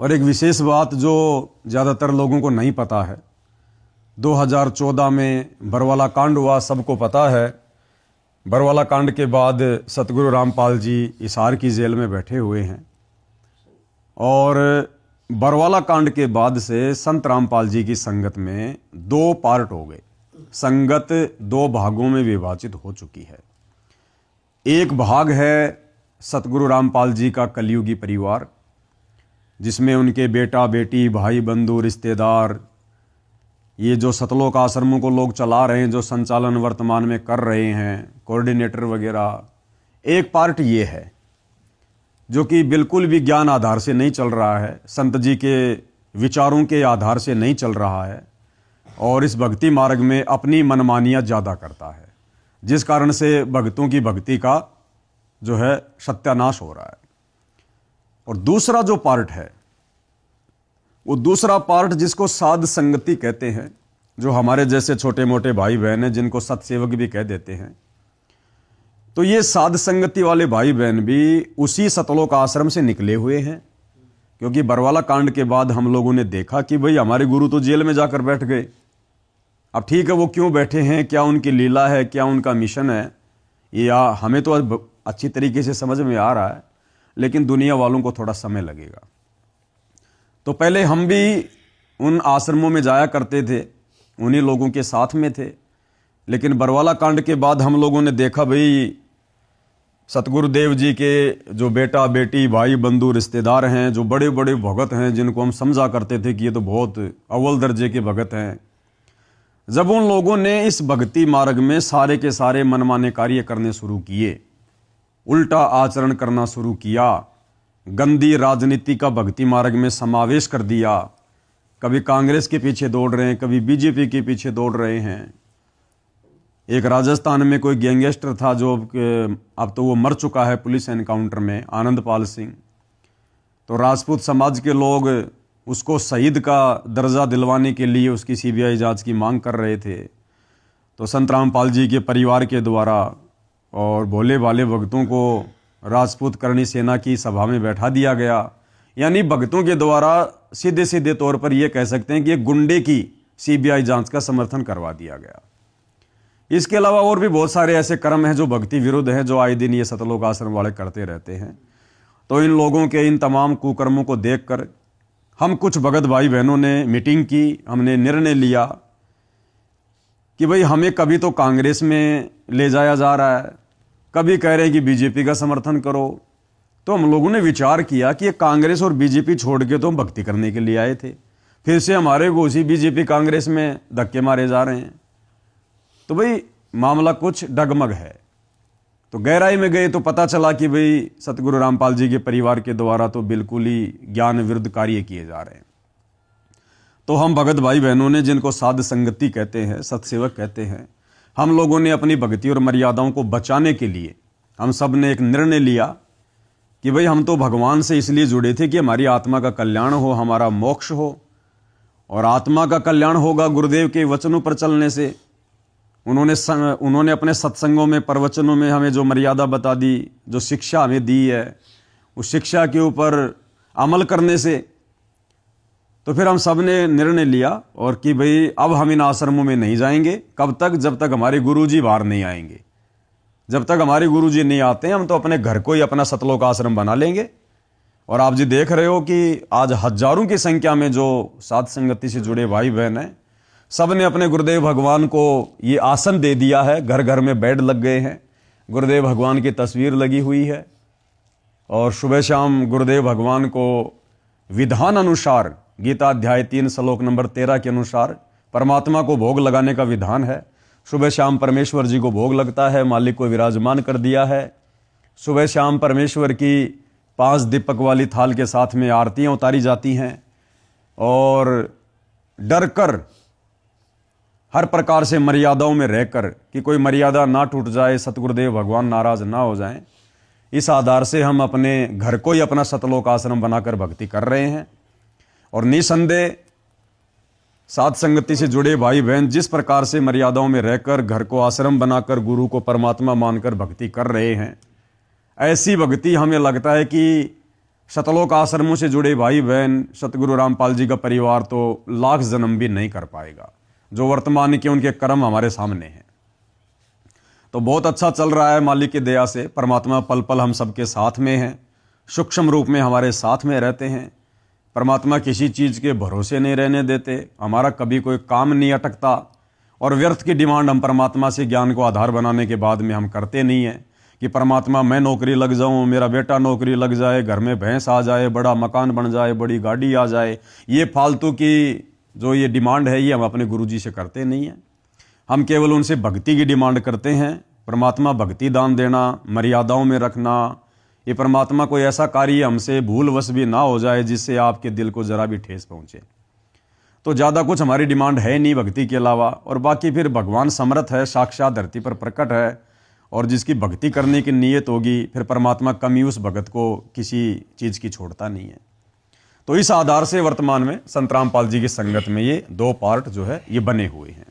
और एक विशेष बात जो ज़्यादातर लोगों को नहीं पता है, 2014 में बरवाला कांड हुआ, सबको पता है। बरवाला कांड के बाद सतगुरु रामपाल जी हिसार की जेल में बैठे हुए हैं और बरवाला कांड के बाद से संत रामपाल जी की संगत में 2 पार्ट हो गए। संगत 2 भागों में विभाजित हो चुकी है। एक भाग है सतगुरु रामपाल जी का कलयुगी परिवार, जिसमें उनके बेटा बेटी भाई बंधु रिश्तेदार, ये जो सतलोक आश्रमों को लोग चला रहे हैं, जो संचालन वर्तमान में कर रहे हैं, कोऑर्डिनेटर वगैरह, एक पार्ट ये है जो कि बिल्कुल भी ज्ञान आधार से नहीं चल रहा है, संत जी के विचारों के आधार से नहीं चल रहा है और इस भक्ति मार्ग में अपनी मनमानियाँ ज़्यादा करता है, जिस कारण से भक्तों की भक्ति का जो है सत्यानाश हो रहा है। और दूसरा जो पार्ट है, वो दूसरा पार्ट जिसको साध संगति कहते हैं, जो हमारे जैसे छोटे मोटे भाई बहन हैं जिनको सत्सेवक भी कह देते हैं, तो ये साध संगति वाले भाई बहन भी उसी सतलोक आश्रम से निकले हुए हैं। क्योंकि बरवाला कांड के बाद हम लोगों ने देखा कि भाई हमारे गुरु तो जेल में जाकर बैठ गए। अब ठीक है, वो क्यों बैठे हैं, क्या उनकी लीला है, क्या उनका मिशन है, ये हमें तो अच्छी तरीके से समझ में आ रहा है, लेकिन दुनिया वालों को थोड़ा समय लगेगा। तो पहले हम भी उन आश्रमों में जाया करते थे, उन्हीं लोगों के साथ में थे, लेकिन बरवाला कांड के बाद हम लोगों ने देखा भाई सतगुरुदेव जी के जो बेटा बेटी भाई बंधु रिश्तेदार हैं, जो बड़े बड़े भगत हैं, जिनको हम समझा करते थे कि ये तो बहुत अव्वल दर्जे के भगत हैं, जब उन लोगों ने इस भक्ति मार्ग में सारे के सारे मनमाने कार्य करने शुरू किए, उल्टा आचरण करना शुरू किया, गंदी राजनीति का भक्ति मार्ग में समावेश कर दिया, कभी कांग्रेस के पीछे दौड़ रहे हैं, कभी बीजेपी के पीछे दौड़ रहे हैं। एक राजस्थान में कोई गैंगस्टर था जो अब तो वो मर चुका है पुलिस एनकाउंटर में, आनंदपाल सिंह। तो राजपूत समाज के लोग उसको शहीद का दर्जा दिलवाने के लिए उसकी सीबीआई जांच की मांग कर रहे थे। तो संत रामपाल जी के परिवार के द्वारा और भोले भाले भक्तों को राजपूत करणी सेना की सभा में बैठा दिया गया। यानी भक्तों के द्वारा सीधे सीधे तौर पर यह कह सकते हैं कि एक गुंडे की सीबीआई जांच का समर्थन करवा दिया गया। इसके अलावा और भी बहुत सारे ऐसे कर्म हैं जो भक्ति विरुद्ध हैं, जो आए दिन ये सतलोक आश्रम वाले करते रहते हैं। तो इन लोगों के इन तमाम कुकर्मों को देखकर हम कुछ भगत भाई बहनों ने मीटिंग की, हमने निर्णय लिया कि भाई हमें कभी तो कांग्रेस में ले जाया जा रहा है, कभी कह रहे हैं कि बीजेपी का समर्थन करो। तो हम लोगों ने विचार किया कि ये कांग्रेस और बीजेपी छोड़ के तो हम भक्ति करने के लिए आए थे, फिर से हमारे को उसी बीजेपी कांग्रेस में धक्के मारे जा रहे हैं। तो भाई मामला कुछ डगमग है। तो गहराई में गए तो पता चला कि भाई सतगुरु रामपाल जी के परिवार के द्वारा तो बिल्कुल ही ज्ञान विरुद्ध कार्य किए जा रहे हैं। तो हम भगत भाई बहनों ने, जिनको साध संगति कहते हैं, सत्सेवक कहते हैं, हम लोगों ने अपनी भक्ति और मर्यादाओं को बचाने के लिए हम सब ने एक निर्णय लिया कि भाई हम तो भगवान से इसलिए जुड़े थे कि हमारी आत्मा का कल्याण हो, हमारा मोक्ष हो। और आत्मा का कल्याण होगा गुरुदेव के वचनों पर चलने से। उन्होंने अपने सत्संगों में, प्रवचनों में हमें जो मर्यादा बता दी, जो शिक्षा हमें दी है, उस शिक्षा के ऊपर अमल करने से। तो फिर हम सब ने निर्णय लिया और कि भाई अब हम इन आश्रमों में नहीं जाएंगे। कब तक? जब तक हमारे गुरुजी बाहर नहीं आएंगे। जब तक हमारे गुरुजी नहीं आते हैं, हम तो अपने घर को ही अपना सतलोक आश्रम बना लेंगे। और आप जी देख रहे हो कि आज हजारों की संख्या में जो साध संगति से जुड़े भाई बहन हैं, सब ने अपने गुरुदेव भगवान को ये आसन दे दिया है। घर घर में बेड लग गए हैं, गुरुदेव भगवान की तस्वीर लगी हुई है और सुबह शाम गुरुदेव भगवान को विधान अनुसार, गीता अध्याय 3 श्लोक नंबर 13 के अनुसार परमात्मा को भोग लगाने का विधान है। सुबह शाम परमेश्वर जी को भोग लगता है, मालिक को विराजमान कर दिया है। सुबह शाम परमेश्वर की 5 दीपक वाली थाल के साथ में आरतियाँ उतारी जाती हैं और डर कर, हर प्रकार से मर्यादाओं में रहकर कि कोई मर्यादा ना टूट जाए, सतगुरुदेव भगवान नाराज ना हो जाएं, इस आधार से हम अपने घर को ही अपना सतलोक आश्रम बनाकर भक्ति कर रहे हैं। और निसंदेह साध संगति से जुड़े भाई बहन जिस प्रकार से मर्यादाओं में रहकर घर को आश्रम बनाकर गुरु को परमात्मा मानकर भक्ति कर रहे हैं, ऐसी भक्ति हमें लगता है कि शतलोक आश्रमों से जुड़े भाई बहन, सतगुरु रामपाल जी का परिवार तो लाख जन्म भी नहीं कर पाएगा। जो वर्तमान के उनके कर्म हमारे सामने हैं। तो बहुत अच्छा चल रहा है मालिक की दया से। परमात्मा पल पल हम सबके साथ में हैं, सूक्ष्म रूप में हमारे साथ में रहते हैं। परमात्मा किसी चीज़ के भरोसे नहीं रहने देते, हमारा कभी कोई काम नहीं अटकता। और व्यर्थ की डिमांड हम परमात्मा से ज्ञान को आधार बनाने के बाद में हम करते नहीं हैं कि परमात्मा मैं नौकरी लग जाऊं, मेरा बेटा नौकरी लग जाए, घर में भैंस आ जाए, बड़ा मकान बन जाए, बड़ी गाड़ी आ जाए। ये फालतू की जो ये डिमांड है ये हम अपने गुरुजी से करते नहीं हैं। हम केवल उनसे भक्ति की डिमांड करते हैं। परमात्मा भक्ति दान देना, मर्यादाओं में रखना, ये परमात्मा कोई ऐसा कार्य हमसे भूलवश भी ना हो जाए जिससे आपके दिल को जरा भी ठेस पहुंचे। तो ज़्यादा कुछ हमारी डिमांड है नहीं भक्ति के अलावा। और बाकी फिर भगवान समर्थ है, साक्षात धरती पर प्रकट है। और जिसकी भक्ति करने की नीयत होगी फिर परमात्मा कमी उस भगत को किसी चीज़ की छोड़ता नहीं है। तो इस आधार से वर्तमान में संत रामपाल जी की संगत में ये 2 पार्ट जो है ये बने हुए हैं।